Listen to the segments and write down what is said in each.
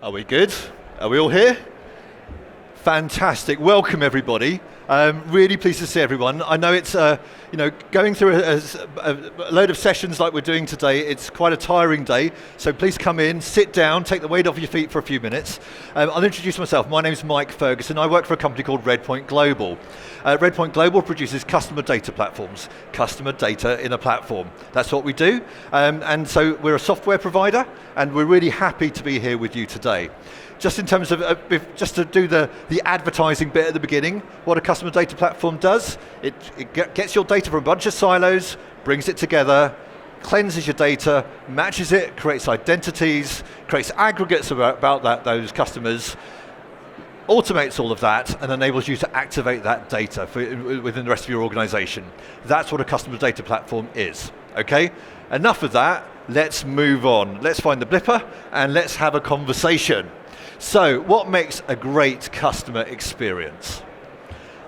Are we good? Are we all here? Fantastic. Welcome, everybody. Really pleased to see everyone. I know it's, going through a load of sessions like we're doing today. It's quite a tiring day, so please come in, sit down, take the weight off your feet for a few minutes. I'll introduce myself. My name's Mike Ferguson. I work for a company called REDPOINT Global. REDPOINT Global produces customer data platforms, customer data in a platform. That's what we do. And so we're a software provider, and we're really happy to be here with you today. Just in terms of, just to do the advertising bit at the beginning, what a customer data platform does, it gets your data from a bunch of silos, brings it together, cleanses your data, matches it, creates identities, creates aggregates about those customers, automates all of that, and enables you to activate that data within the rest of your organization. That's what a customer data platform is, okay? Enough of that, let's move on. Let's find the blipper, and let's have a conversation. So, what makes a great customer experience?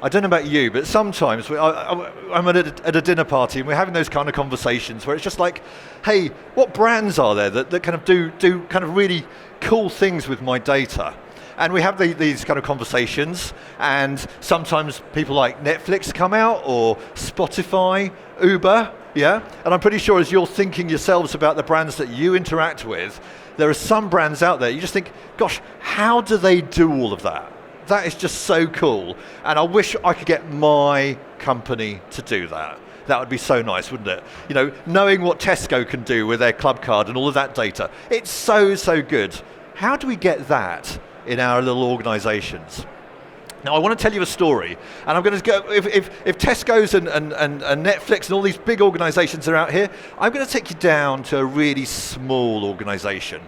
I don't know about you, but sometimes I'm at a dinner party and we're having those kind of conversations where it's just like, hey, what brands are there that kind of do kind of really cool things with my data? And we have these kind of conversations, and sometimes people like Netflix come out, or Spotify, Uber, yeah? And I'm pretty sure as you're thinking yourselves about the brands that you interact with, there are some brands out there, you just think, gosh, how do they do all of that? That is just so cool. And I wish I could get my company to do that. That would be so nice, wouldn't it? You know, knowing what Tesco can do with their club card and all of that data. It's so good. How do we get that in our little organizations? Now, I want to tell you a story, and I'm going to go, if Tesco's and Netflix and all these big organizations are out here, I'm going to take you down to a really small organization.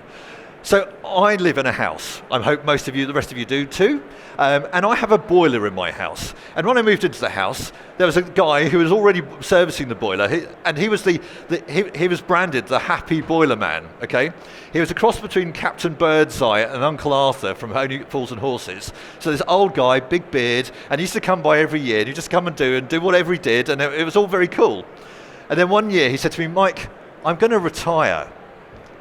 So I live in a house. I hope most of you, the rest of you do too. And I have a boiler in my house. And when I moved into the house, there was a guy who was already servicing the boiler, and he was he was branded the Happy Boiler Man. Okay, he was a cross between Captain Birdseye and Uncle Arthur from Only Fools and Horses. So this old guy, big beard, and he used to come by every year. And he'd just come and do whatever he did, and it was all very cool. And then one year he said to me, Mike, I'm going to retire.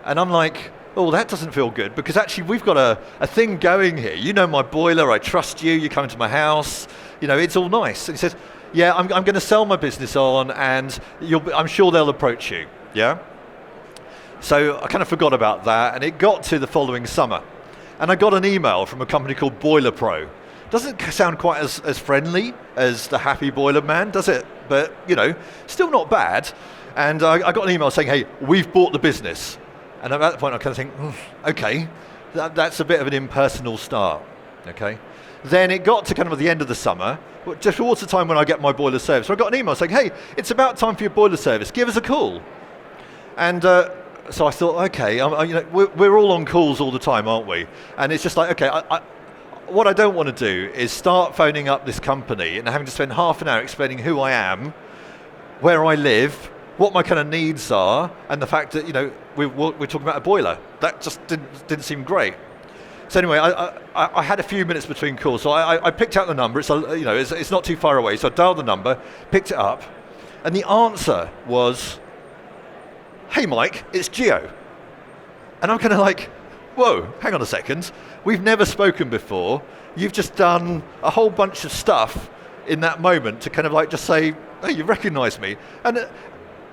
And I'm like, oh, that doesn't feel good, because actually we've got a thing going here. You know my boiler, I trust you, you come into my house, you know, it's all nice. And he said, yeah, I'm going to sell my business on, and I'm sure they'll approach you, yeah? So I kind of forgot about that, and it got to the following summer, and I got an email from a company called Boiler Pro. Doesn't sound quite as friendly as the Happy Boiler Man, does it? But, you know, still not bad. And I got an email saying, hey, we've bought the business. And at that point I kind of think, okay, that's a bit of an impersonal start, okay? Then it got to kind of the end of the summer, just towards the time when I get my boiler service. So I got an email saying, hey, it's about time for your boiler service, give us a call. And so I thought, okay, we're all on calls all the time, aren't we? And it's just like, okay, what I don't want to do is start phoning up this company and having to spend half an hour explaining who I am, where I live, what my kind of needs are, and the fact that, you know, we're talking about a boiler. That just didn't seem great. So anyway, I had a few minutes between calls, so I picked out the number. It's not too far away, so I dialed the number, picked it up, and the answer was, hey Mike, it's Gio. And I'm kind of like, whoa, hang on a second. We've never spoken before. You've just done a whole bunch of stuff in that moment to kind of like just say, hey, you recognise me. And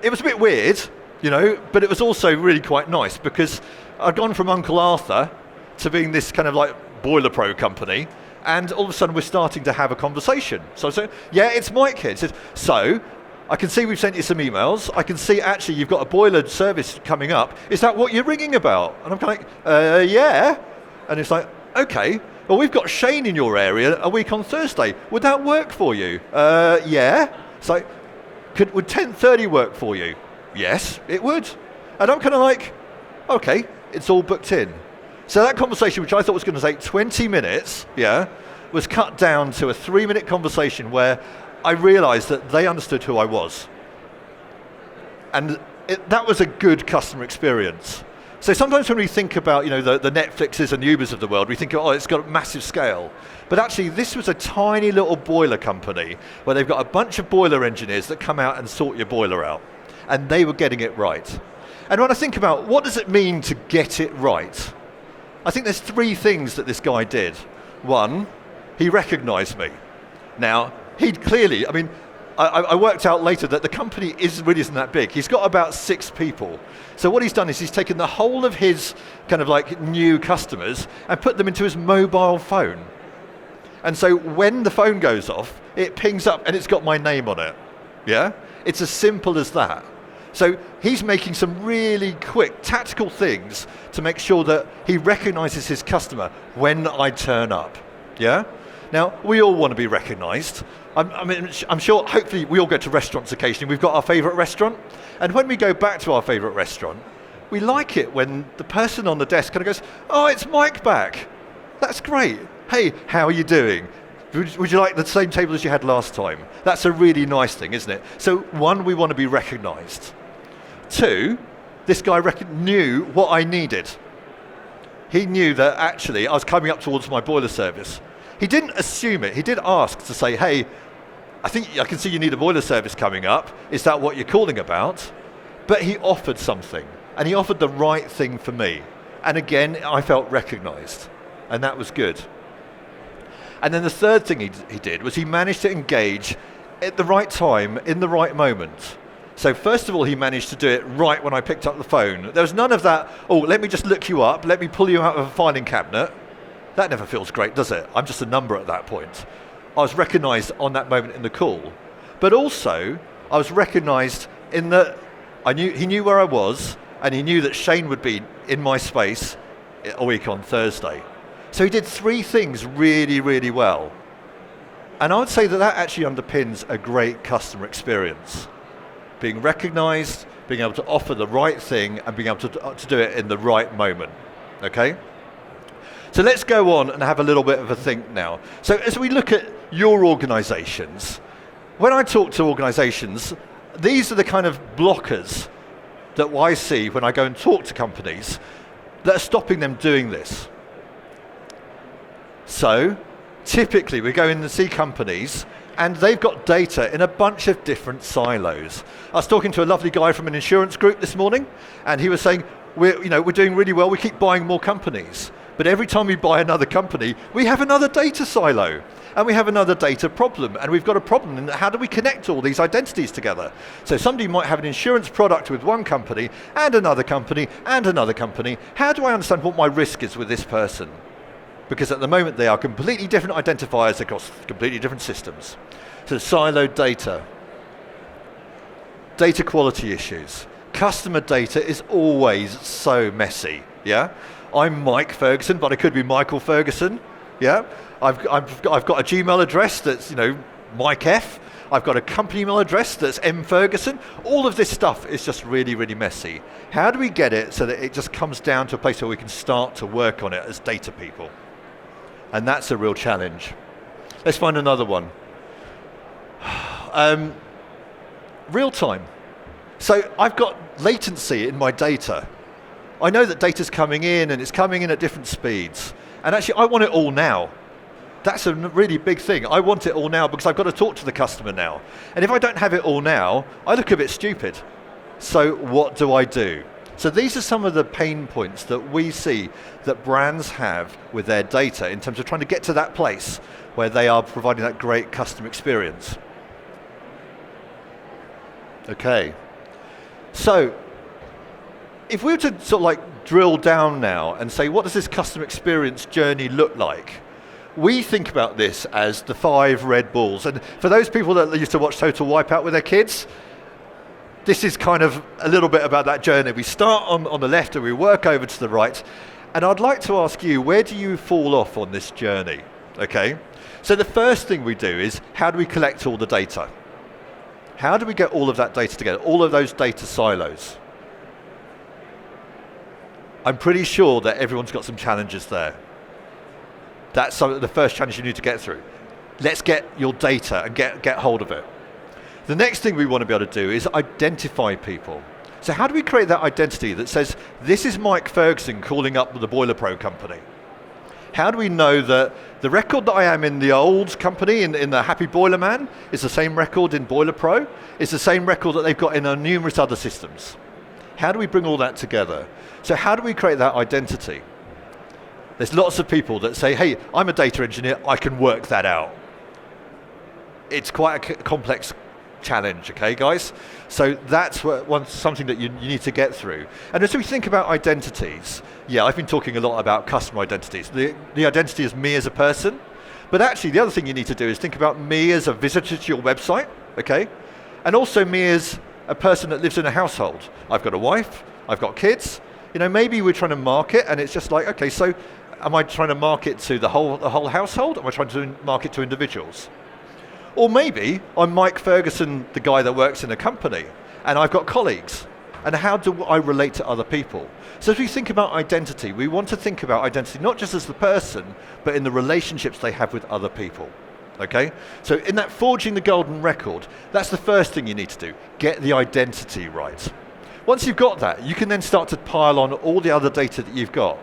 it was a bit weird, you know, but it was also really quite nice, because I'd gone from Uncle Arthur to being this kind of like Boiler Pro company, and all of a sudden we're starting to have a conversation. So I said, yeah, it's Mike here. He said, so I can see we've sent you some emails. I can see actually you've got a boiler service coming up. Is that what you're ringing about? And I'm kind of like, yeah. And it's like, okay, well, we've got Shane in your area a week on Thursday. Would that work for you? Yeah. So would 10:30 work for you? Yes, it would. And I'm kind of like, okay, it's all booked in. So that conversation, which I thought was going to take 20 minutes, yeah, was cut down to a 3-minute conversation where I realized that they understood who I was. And that was a good customer experience. So sometimes when we think about, you know, the Netflixes and Ubers of the world, we think, oh, it's got a massive scale. But actually, this was a tiny little boiler company where they've got a bunch of boiler engineers that come out and sort your boiler out. And they were getting it right. And when I think about what does it mean to get it right, I think there's three things that this guy did. One, he recognized me. Now, he'd clearly, I worked out later that the company really isn't that big. He's got about 6 people. So what he's done is he's taken the whole of his kind of like new customers and put them into his mobile phone. And so when the phone goes off, it pings up and it's got my name on it. Yeah? It's as simple as that. So he's making some really quick tactical things to make sure that he recognizes his customer when I turn up. Yeah? Now, we all want to be recognized. I'm sure, hopefully, we all go to restaurants occasionally. We've got our favorite restaurant. And when we go back to our favorite restaurant, we like it when the person on the desk kind of goes, "Oh, it's Mike back. That's great. Hey, how are you doing? Would you like the same table as you had last time?" That's a really nice thing, isn't it? So one, we want to be recognized. Two, this guy knew what I needed. He knew that actually I was coming up towards my boiler service. He didn't assume it. He did ask to say, "Hey, I think I can see you need a boiler service coming up. Is that what you're calling about?" But he offered something, and he offered the right thing for me. And again, I felt recognized, and that was good. And then the third thing he did was he managed to engage at the right time, in the right moment. So first of all, he managed to do it right when I picked up the phone. There was none of that, "Oh, let me just look you up, let me pull you out of a filing cabinet." That never feels great, does it? I'm just a number at that point. I was recognized on that moment in the call. But also, I was recognized in that he knew where I was, and he knew that Shane would be in my space a week on Thursday. So he did 3 things really, really well. And I would say that actually underpins a great customer experience. Being recognized, being able to offer the right thing, and being able to do it in the right moment. Okay? So let's go on and have a little bit of a think now. So as we look at your organizations, when I talk to organizations, these are the kind of blockers that I see when I go and talk to companies that are stopping them doing this. So typically we go in and see companies and they've got data in a bunch of different silos. I was talking to a lovely guy from an insurance group this morning, and he was saying, we're doing really well, we keep buying more companies. But every time we buy another company, we have another data silo, and we have another data problem, and we've got a problem in how do we connect all these identities together? So somebody might have an insurance product with one company, and another company, and another company. How do I understand what my risk is with this person? Because at the moment they are completely different identifiers across completely different systems. So siloed data. Data quality issues. Customer data is always so messy, yeah? I'm Mike Ferguson, but I could be Michael Ferguson, yeah? I've got a Gmail address that's, Mike F. I've got a company email address that's M Ferguson. All of this stuff is just really, really messy. How do we get it so that it just comes down to a place where we can start to work on it as data people? And that's a real challenge. Let's find another one. Real time. So I've got latency in my data. I know that data's coming in and it's coming in at different speeds. And actually I want it all now. That's a really big thing. I want it all now because I've got to talk to the customer now. And if I don't have it all now, I look a bit stupid. So what do I do? So these are some of the pain points that we see that brands have with their data in terms of trying to get to that place where they are providing that great customer experience. Okay. So if we were to sort of like drill down now and say, what does this customer experience journey look like? We think about this as the 5 Red Bulls. And for those people that used to watch Total Wipeout with their kids, this is kind of a little bit about that journey. We start on the left and we work over to the right. And I'd like to ask you, where do you fall off on this journey? Okay. So the first thing we do is, how do we collect all the data? How do we get all of that data together, all of those data silos? I'm pretty sure that everyone's got some challenges there. That's the first challenge you need to get through. Let's get your data and get hold of it. The next thing we want to be able to do is identify people. So how do we create that identity that says, this is Mike Ferguson calling up the Boiler Pro company? How do we know that the record that I am in the old company, in the Happy Boiler Man, is the same record in Boiler Pro? It's the same record that they've got in numerous other systems. How do we bring all that together? So how do we create that identity? There's lots of people that say, hey, I'm a data engineer, I can work that out. It's quite a complex challenge, okay, guys? So that's something that you need to get through. And as we think about identities, yeah, I've been talking a lot about customer identities. The identity is me as a person, but actually the other thing you need to do is think about me as a visitor to your website, okay? And also me as a person that lives in a household. I've got a wife, I've got kids. You know, maybe we're trying to market and it's just like, okay, so am I trying to market to the whole household? Am I trying to market to individuals? Or maybe I'm Mike Ferguson, the guy that works in a company, and I've got colleagues. And how do I relate to other people? So as we think about identity, we want to think about identity not just as the person, but in the relationships they have with other people. Okay? So in that forging the golden record, that's the first thing you need to do. Get the identity right. Once you've got that, you can then start to pile on all the other data that you've got.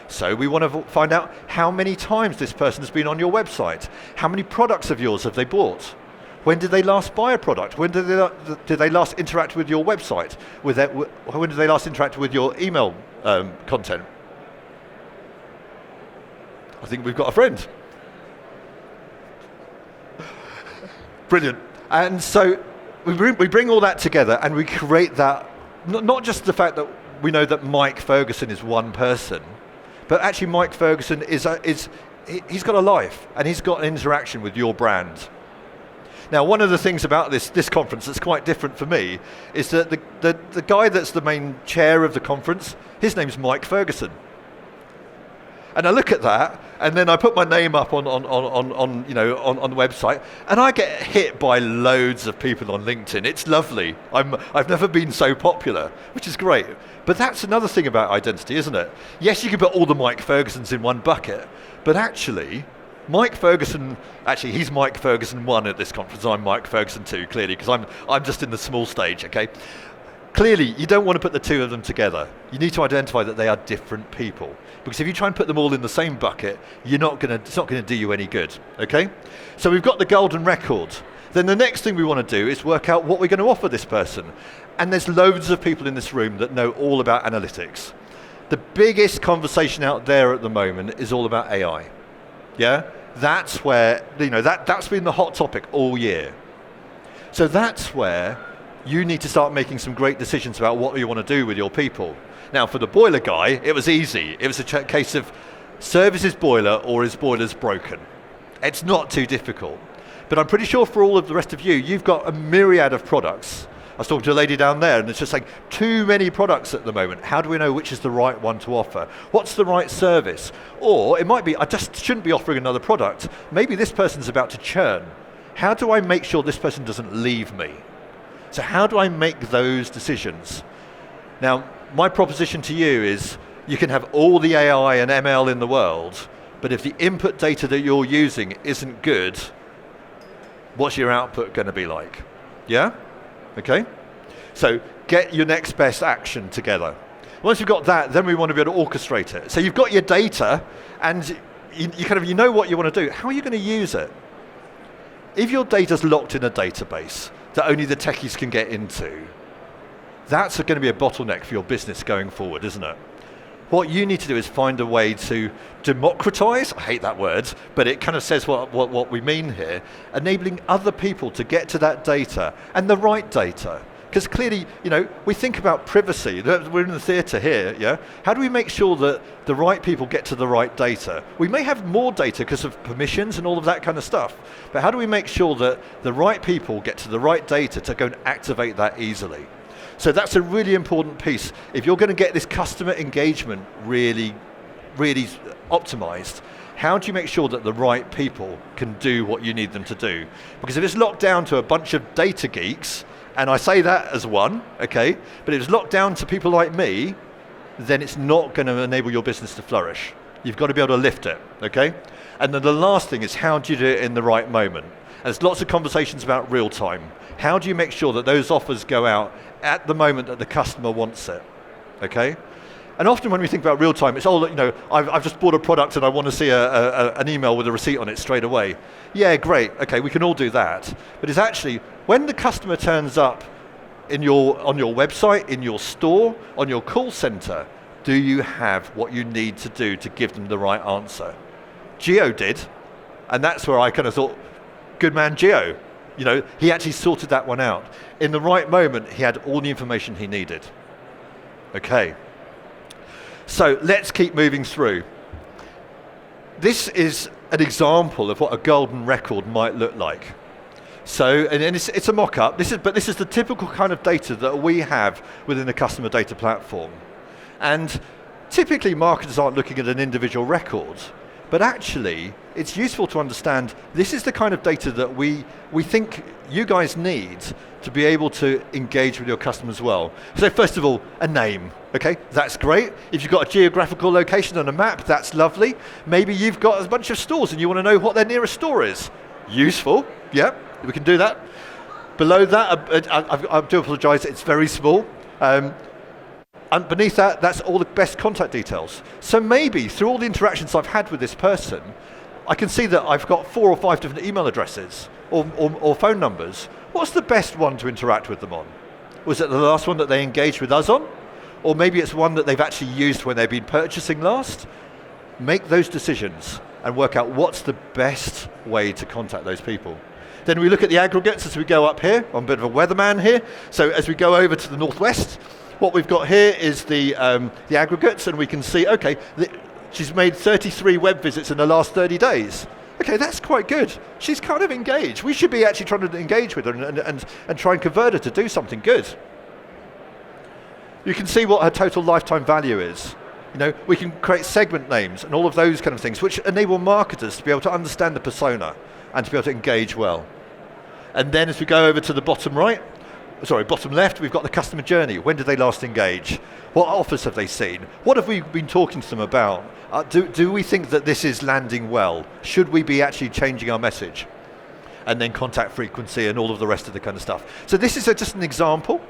So we want to find out how many times this person has been on your website. How many products of yours have they bought? When did they last buy a product? When did they last interact with your website? When did they last interact with your email content? I think we've got a friend. Brilliant. And so we bring all that together and we create that, not just the fact that we know that Mike Ferguson is one person, but actually Mike Ferguson he's got a life and he's got an interaction with your brand. Now, one of the things about this conference that's quite different for me is that the guy that's the main chair of the conference, his name's Mike Ferguson. And I look at that, and then I put my name up on the website, and I get hit by loads of people on LinkedIn. It's lovely. I've never been so popular, which is great. But that's another thing about identity, isn't it? Yes, you can put all the Mike Fergusons in one bucket, but actually, Mike Ferguson, he's Mike Ferguson 1 at this conference. I'm Mike Ferguson 2, clearly, because I'm just in the small stage, okay? Clearly, you don't want to put the two of them together. You need to identify that they are different people. Because if you try and put them all in the same bucket, it's not going to do you any good, okay? So we've got the golden record. Then the next thing we want to do is work out what we're going to offer this person. And there's loads of people in this room that know all about analytics. The biggest conversation out there at the moment is all about AI, yeah? That's where, that's been the hot topic all year. So that's where you need to start making some great decisions about what you want to do with your people. Now, for the boiler guy, it was easy. It was a case of service his boiler or his boiler's broken. It's not too difficult. But I'm pretty sure for all of the rest of you, you've got a myriad of products. I was talking to a lady down there, and it's just like too many products at the moment. How do we know which is the right one to offer? What's the right service? Or it might be, I just shouldn't be offering another product. Maybe this person's about to churn. How do I make sure this person doesn't leave me? So how do I make those decisions? Now, my proposition to you is you can have all the AI and ML in the world, but if the input data that you're using isn't good, what's your output going to be like? Yeah? Okay? So get your next best action together. Once you've got that, then we want to be able to orchestrate it. So you've got your data, and you know what you want to do. How are you going to use it? If your data's locked in a database that only the techies can get into, that's going to be a bottleneck for your business going forward, isn't it? What you need to do is find a way to democratize, I hate that word, but it kind of says what we mean here, enabling other people to get to that data, and the right data. Because clearly, we think about privacy. We're in the theatre here, yeah? How do we make sure that the right people get to the right data? We may have more data because of permissions and all of that kind of stuff, but how do we make sure that the right people get to the right data to go and activate that easily? So that's a really important piece. If you're going to get this customer engagement really, really optimized, how do you make sure that the right people can do what you need them to do? Because if it's locked down to a bunch of data geeks, and I say that as one, okay, but if it's locked down to people like me, then it's not going to enable your business to flourish. You've got to be able to lift it, okay? And then the last thing is, how do you do it in the right moment? And there's lots of conversations about real time. How do you make sure that those offers go out at the moment that the customer wants it, okay? And often when we think about real time, it's I've just bought a product and I want to see an email with a receipt on it straight away. Yeah, great, okay, we can all do that. But it's actually, when the customer turns up on your website, in your store, on your call center, Do you have what you need to do to give them the right answer? Geo did, and that's where I kind of thought, good man Geo. You know, he actually sorted that one out. In the right moment, he had all the information he needed. Okay. So let's keep moving through. This is an example of what a golden record might look like. So, and it's a mock-up. This is the typical kind of data that we have within the customer data platform. And typically marketers aren't looking at an individual record, but actually it's useful to understand this is the kind of data that we think you guys need to be able to engage with your customers well. So first of all, a name, okay? That's great. If you've got a geographical location on a map, that's lovely. Maybe you've got a bunch of stores and you want to know what their nearest store is. Useful, yeah, we can do that. Below that, I do apologize, it's very small. And beneath that, that's all the best contact details. So maybe through all the interactions I've had with this person, I can see that I've got 4 or 5 different email addresses or phone numbers. What's the best one to interact with them on? Was it the last one that they engaged with us on? Or maybe it's one that they've actually used when they've been purchasing last? Make those decisions and work out what's the best way to contact those people. Then we look at the aggregates as we go up here. I'm a bit of a weatherman here. So as we go over to the northwest, what we've got here is the aggregates, and we can see, okay, she's made 33 web visits in the last 30 days. Okay, that's quite good. She's kind of engaged. We should be actually trying to engage with her and try and convert her to do something good. You can see what her total lifetime value is. You know, we can create segment names and all of those kind of things, which enable marketers to be able to understand the persona and to be able to engage well. And then as we go over to the bottom left, we've got the customer journey. When did they last engage? What offers have they seen? What have we been talking to them about? Do we think that this is landing well? Should we be actually changing our message? And then contact frequency and all of the rest of the kind of stuff. So this is just an example,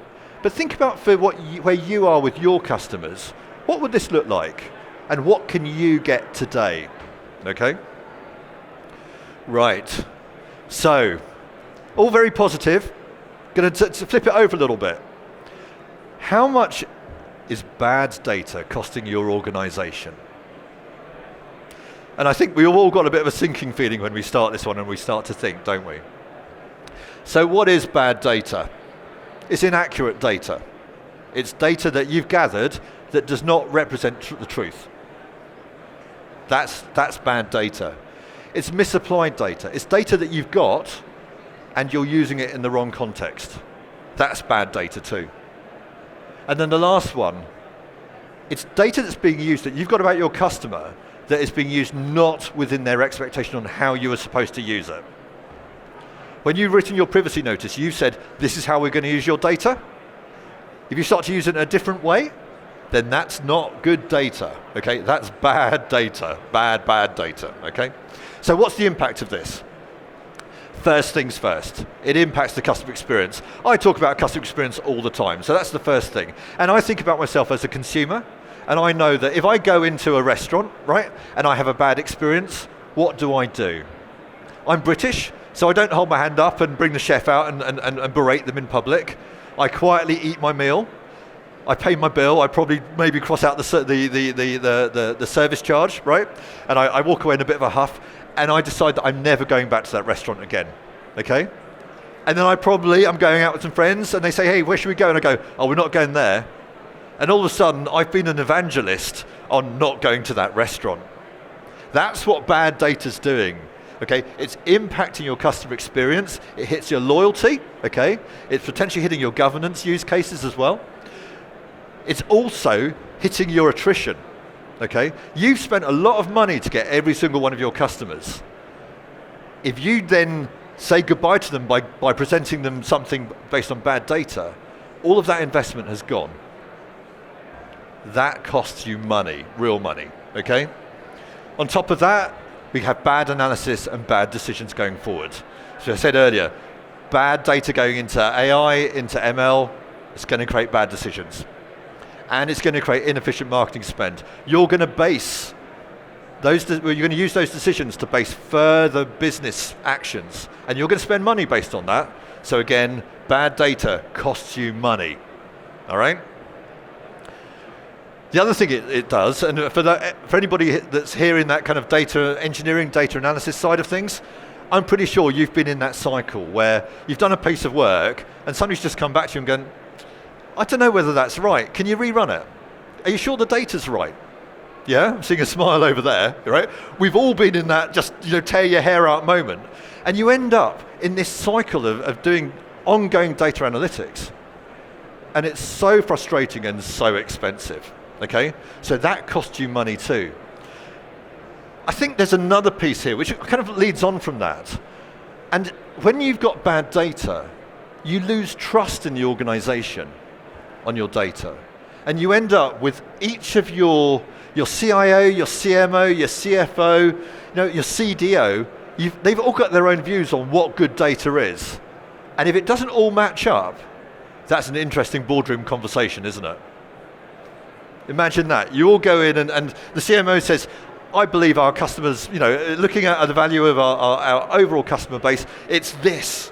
but think about for where you are with your customers. What would this look like? And what can you get today? Okay? Right. So, all very positive. Going to flip it over a little bit. How much is bad data costing your organization? And I think we've all got a bit of a sinking feeling when we start this one and we start to think, don't we? So what is bad data? It's inaccurate data. It's data that you've gathered that does not represent the truth. That's bad data. It's misapplied data. It's data that you've got and you're using it in the wrong context. That's bad data too. And then the last one, it's data that's being used that you've got about your customer that is being used not within their expectation on how you are supposed to use it. When you've written your privacy notice, you said, this is how we're going to use your data. If you start to use it in a different way, then that's not good data, okay? That's bad data, bad data, okay? So what's the impact of this? First things first, it impacts the customer experience. I talk about customer experience all the time, so that's the first thing. And I think about myself as a consumer, and I know that if I go into a restaurant, right, and I have a bad experience, what do? I'm British, so I don't hold my hand up and bring the chef out and berate them in public. I quietly eat my meal. I pay my bill. I probably maybe cross out the service charge, right? And I walk away in a bit of a huff, and I decide that I'm never going back to that restaurant again, okay? And then I'm going out with some friends, and they say, hey, where should we go? And I go, oh, we're not going there. And all of a sudden, I've been an evangelist on not going to that restaurant. That's what bad data's doing. Okay, it's impacting your customer experience. It hits your loyalty. Okay, it's potentially hitting your governance use cases as well. It's also hitting your attrition. Okay, you've spent a lot of money to get every single one of your customers. If you then say goodbye to them by presenting them something based on bad data, all of that investment has gone. That costs you money, real money. Okay. On top of that, we have bad analysis and bad decisions going forward. So I said earlier, bad data going into AI, into ML, it's going to create bad decisions. And it's going to create inefficient marketing spend. You're going to use those decisions to base further business actions. And you're going to spend money based on that. So again, bad data costs you money. All right? The other thing it does, and for anybody that's here in that kind of data engineering, data analysis side of things, I'm pretty sure you've been in that cycle where you've done a piece of work and somebody's just come back to you and gone, I don't know whether that's right. Can you rerun it? Are you sure the data's right? Yeah, I'm seeing a smile over there, right? We've all been in that just tear your hair out moment. And you end up in this cycle of doing ongoing data analytics. And it's so frustrating and so expensive. Okay, so that costs you money too. I think there's another piece here which kind of leads on from that. And when you've got bad data, you lose trust in the organization on your data. And you end up with each of your CIO, your CMO, your CFO, your CDO, they've all got their own views on what good data is. And if it doesn't all match up, that's an interesting boardroom conversation, isn't it? Imagine that. You all go in and the CMO says, I believe our customers, looking at the value of our overall customer base, it's this.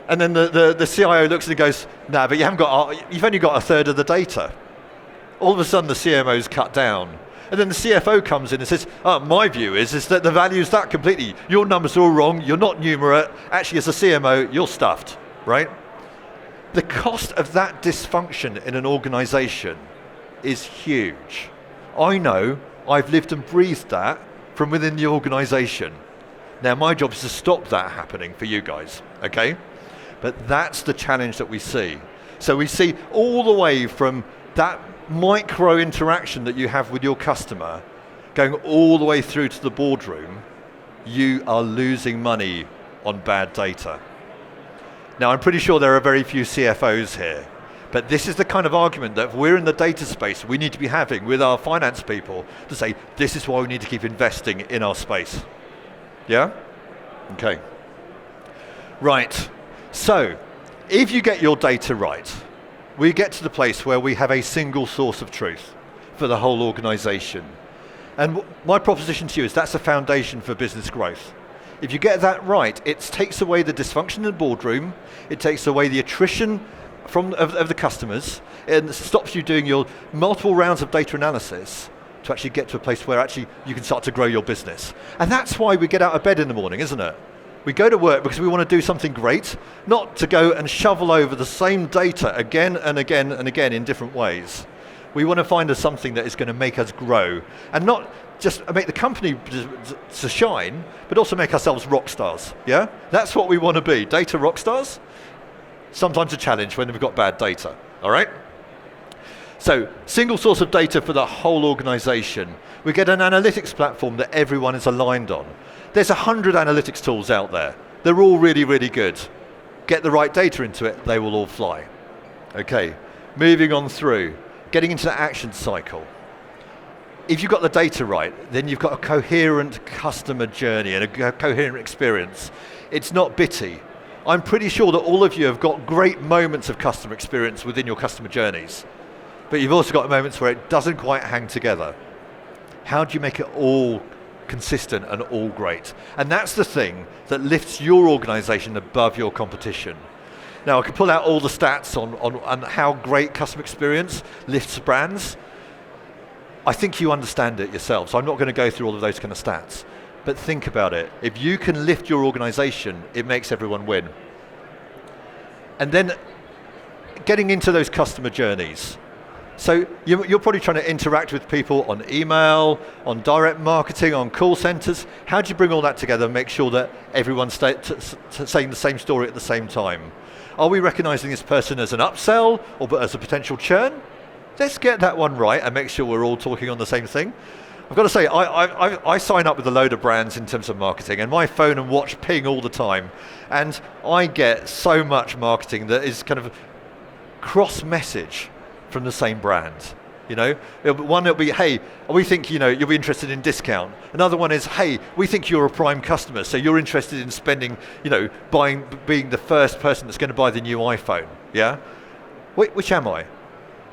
And then the CIO looks and goes, nah, but you've only got a third of the data. All of a sudden the CMO's cut down. And then the CFO comes in and says, my view is that the value's that completely. Your numbers are all wrong, you're not numerate. Actually, as a CMO, you're stuffed, right? The cost of that dysfunction in an organization is huge. I know, I've lived and breathed that from within the organization. Now my job is to stop that happening for you guys, okay? But that's the challenge that we see. So we see all the way from that micro interaction that you have with your customer, going all the way through to the boardroom, you are losing money on bad data. Now I'm pretty sure there are very few CFOs here. But this is the kind of argument that if we're in the data space, we need to be having with our finance people to say, this is why we need to keep investing in our space. Yeah? Okay. Right. So, if you get your data right, we get to the place where we have a single source of truth for the whole organization. And my proposition to you is that's a foundation for business growth. If you get that right, it takes away the dysfunction in the boardroom, it takes away the attrition of the customers, and stops you doing your multiple rounds of data analysis to actually get to a place where actually you can start to grow your business. And that's why we get out of bed in the morning, isn't it? We go to work because we want to do something great, not to go and shovel over the same data again and again and again in different ways. We want to find something that is going to make us grow, and not just make the company to shine, but also make ourselves rock stars, yeah? That's what we want to be, data rock stars. Sometimes a challenge when we've got bad data, all right? So, single source of data for the whole organization. We get an analytics platform that everyone is aligned on. There's 100 analytics tools out there. They're all really, really good. Get the right data into it, they will all fly. Okay, moving on through, getting into the action cycle. If you've got the data right, then you've got a coherent customer journey and a coherent experience. It's not bitty. I'm pretty sure that all of you have got great moments of customer experience within your customer journeys, but you've also got moments where it doesn't quite hang together. How do you make it all consistent and all great? And that's the thing that lifts your organization above your competition. Now, I could pull out all the stats on how great customer experience lifts brands. I think you understand it yourself, so I'm not going to go through all of those kind of stats. But think about it. If you can lift your organization, it makes everyone win. And then getting into those customer journeys. So you're probably trying to interact with people on email, on direct marketing, on call centers. How do you bring all that together and make sure that everyone's saying the same story at the same time? Are we recognizing this person as an upsell or as a potential churn? Let's get that one right and make sure we're all talking on the same thing. I've got to say, I sign up with a load of brands in terms of marketing, and my phone and watch ping all the time. And I get so much marketing that is kind of cross-message from the same brand. One will be, hey, we think you'll be interested in discount. Another one is, hey, we think you're a prime customer, so you're interested in spending, being the first person that's going to buy the new iPhone. Yeah, which am I?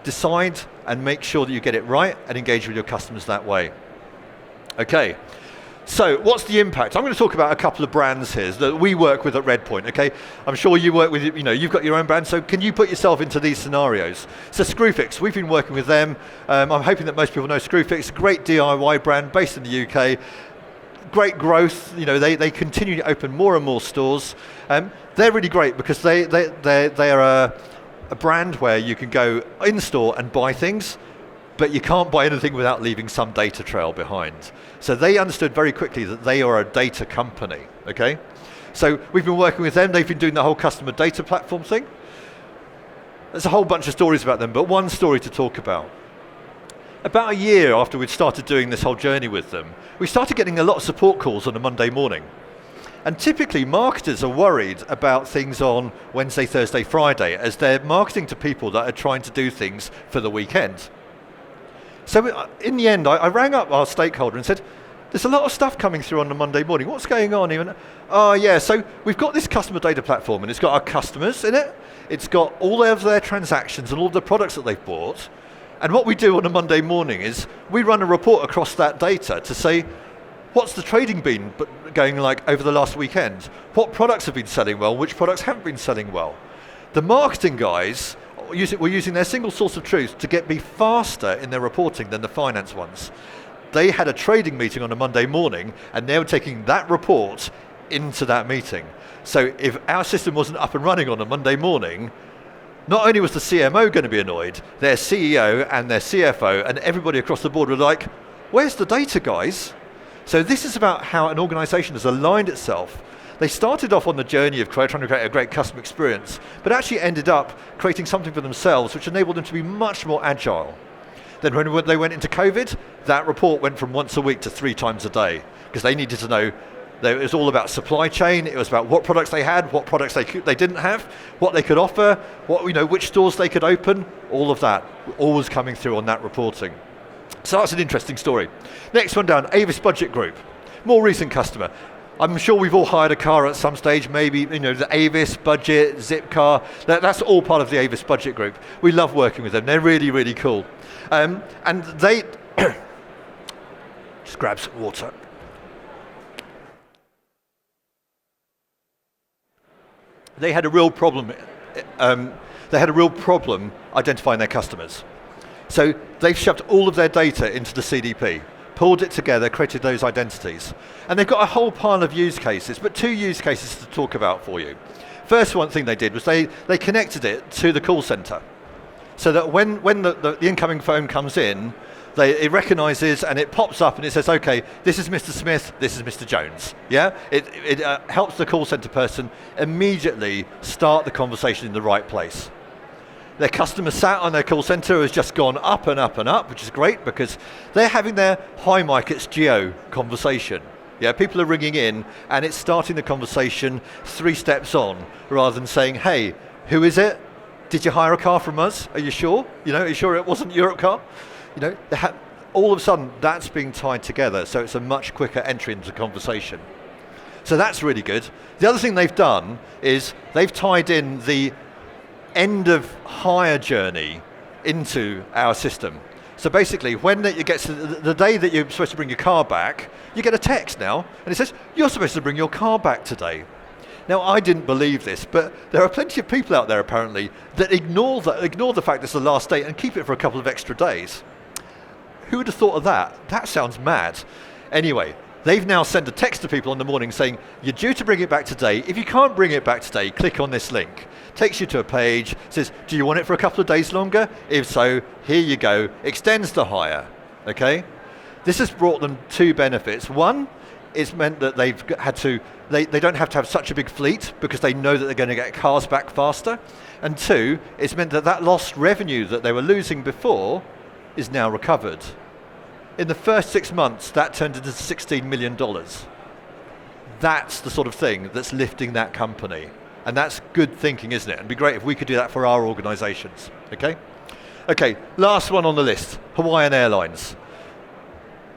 Decide and make sure that you get it right and engage with your customers that way. Okay, So what's the impact? I'm going to talk about a couple of brands here that we work with at REDPOINT, okay? I'm sure you work with, you've got your own brand, so can you put yourself into these scenarios? So Screwfix, we've been working with them. I'm hoping that most people know Screwfix, great DIY brand based in the UK, great growth, they continue to open more and more stores. They're really great because they are a brand where you can go in store and buy things, but you can't buy anything without leaving some data trail behind. So they understood very quickly that they are a data company, okay? So we've been working with them, they've been doing the whole customer data platform thing. There's a whole bunch of stories about them, but one story to talk about. About a year after we'd started doing this whole journey with them, we started getting a lot of support calls on a Monday morning. And typically marketers are worried about things on Wednesday, Thursday, Friday, as they're marketing to people that are trying to do things for the weekend. So in the end, I rang up our stakeholder and said, there's a lot of stuff coming through on the Monday morning. What's going on? He went, oh yeah, so we've got this customer data platform and it's got our customers in it. It's got all of their transactions and all the products that they've bought. And what we do on a Monday morning is we run a report across that data to say, what's the trading been going like over the last weekend? What products have been selling well? Which products haven't been selling well? The marketing guys were using their single source of truth to be faster in their reporting than the finance ones. They had a trading meeting on a Monday morning and they were taking that report into that meeting. So if our system wasn't up and running on a Monday morning, not only was the CMO going to be annoyed, their CEO and their CFO and everybody across the board were like, where's the data, guys? So this is about how an organization has aligned itself. They started off on the journey of trying to create a great customer experience, but actually ended up creating something for themselves which enabled them to be much more agile. Then when they went into COVID, that report went from once a week to 3 times a day, because they needed to know. It was all about supply chain, it was about what products they had, what products they didn't have, what they could offer, which stores they could open, all of that, always coming through on that reporting. So that's an interesting story. Next one down, Avis Budget Group, more recent customer. I'm sure we've all hired a car at some stage, maybe, the Avis, Budget, Zipcar, that's all part of the Avis Budget Group. We love working with them, they're really, really cool. And they, just grab some water. They had a real problem. Identifying their customers. So they've shoved all of their data into the CDP, pulled it together, created those identities. And they've got a whole pile of use cases, but 2 use cases to talk about for you. First one thing they did was they connected it to the call center. So that when the incoming phone comes in, it recognizes and it pops up and it says, okay, this is Mr. Smith, this is Mr. Jones. Yeah, it helps the call center person immediately start the conversation in the right place. Their customer sat on their call center has just gone up and up and up, which is great because they're having their hi Mike, it's Geo conversation. Yeah, people are ringing in and it's starting the conversation 3 steps on rather than saying, hey, who is it? Did you hire a car from us? Are you sure? Are you sure it wasn't Europe car? All of a sudden that's being tied together, so it's a much quicker entry into the conversation. So that's really good. The other thing they've done is they've tied in the end of hire journey into our system. So basically, when it gets to the day that you're supposed to bring your car back, you get a text now, and it says, you're supposed to bring your car back today. Now, I didn't believe this, but there are plenty of people out there apparently that ignore the fact it's the last day and keep it for a couple of extra days. Who would have thought of that? That sounds mad. Anyway, they've now sent a text to people in the morning saying, you're due to bring it back today. If you can't bring it back today, click on this link. Takes you to a page, says, do you want it for a couple of days longer? If so, here you go. Extends the hire, okay? This has brought them 2 benefits. One, it's meant that they don't have to have such a big fleet because they know that they're going to get cars back faster. And 2, it's meant that lost revenue that they were losing before is now recovered. In the first 6 months, that turned into $16 million. That's the sort of thing that's lifting that company. And that's good thinking, isn't it? It'd be great if we could do that for our organizations, okay? Okay, last one on the list, Hawaiian Airlines.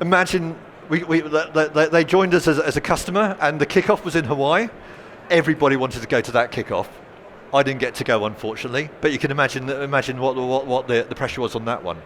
Imagine they joined us as a customer and the kickoff was in Hawaii. Everybody wanted to go to that kickoff. I didn't get to go, unfortunately, but you can imagine what the pressure was on that one.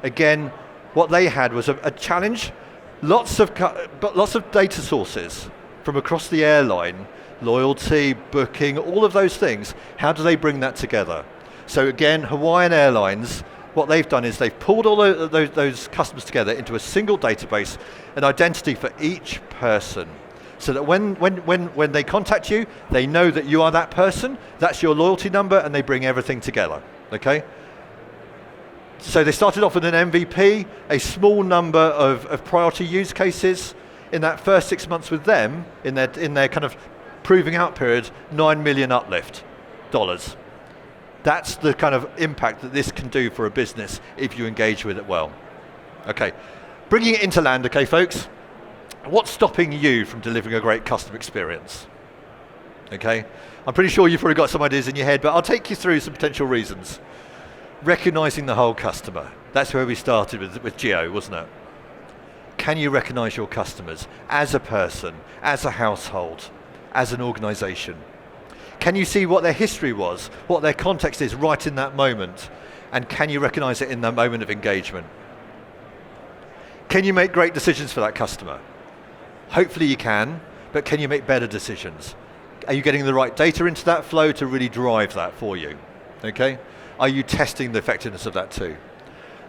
Again, what they had was a challenge, but lots of data sources from across the airline, loyalty, booking, all of those things. How do they bring that together? So again, Hawaiian Airlines, what they've done is they've pulled all those customers together into a single database, an identity for each person. So that when they contact you, they know that you are that person, that's your loyalty number, and they bring everything together, okay? So they started off with an MVP, a small number of priority use cases. In that first 6 months with them, in their kind of proving out period, $9 million uplift dollars. That's the kind of impact that this can do for a business if you engage with it well. Okay, bringing it into land, okay folks, what's stopping you from delivering a great customer experience? Okay, I'm pretty sure you've probably got some ideas in your head, but I'll take you through some potential reasons. Recognizing the whole customer, that's where we started with Geo, wasn't it? Can you recognize your customers as a person, as a household, as an organization? Can you see what their history was, what their context is right in that moment? And can you recognize it in that moment of engagement? Can you make great decisions for that customer? Hopefully you can, but can you make better decisions? Are you getting the right data into that flow to really drive that for you? Okay? Are you testing the effectiveness of that too?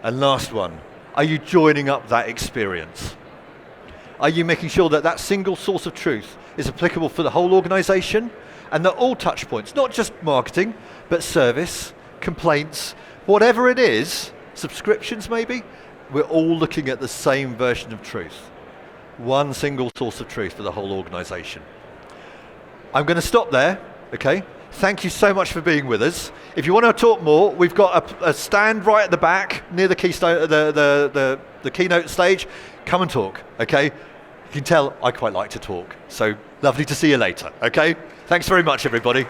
And last one, are you joining up that experience? Are you making sure that that single source of truth is applicable for the whole organization? And that all touch points, not just marketing, but service, complaints, whatever it is, subscriptions maybe, we're all looking at the same version of truth. One single source of truth for the whole organization. I'm going to stop there, okay? Thank you so much for being with us. If you want to talk more, we've got a stand right at the back near the keynote stage. Come and talk, okay? You can tell I quite like to talk. So lovely to see you later, okay? Thanks very much, everybody.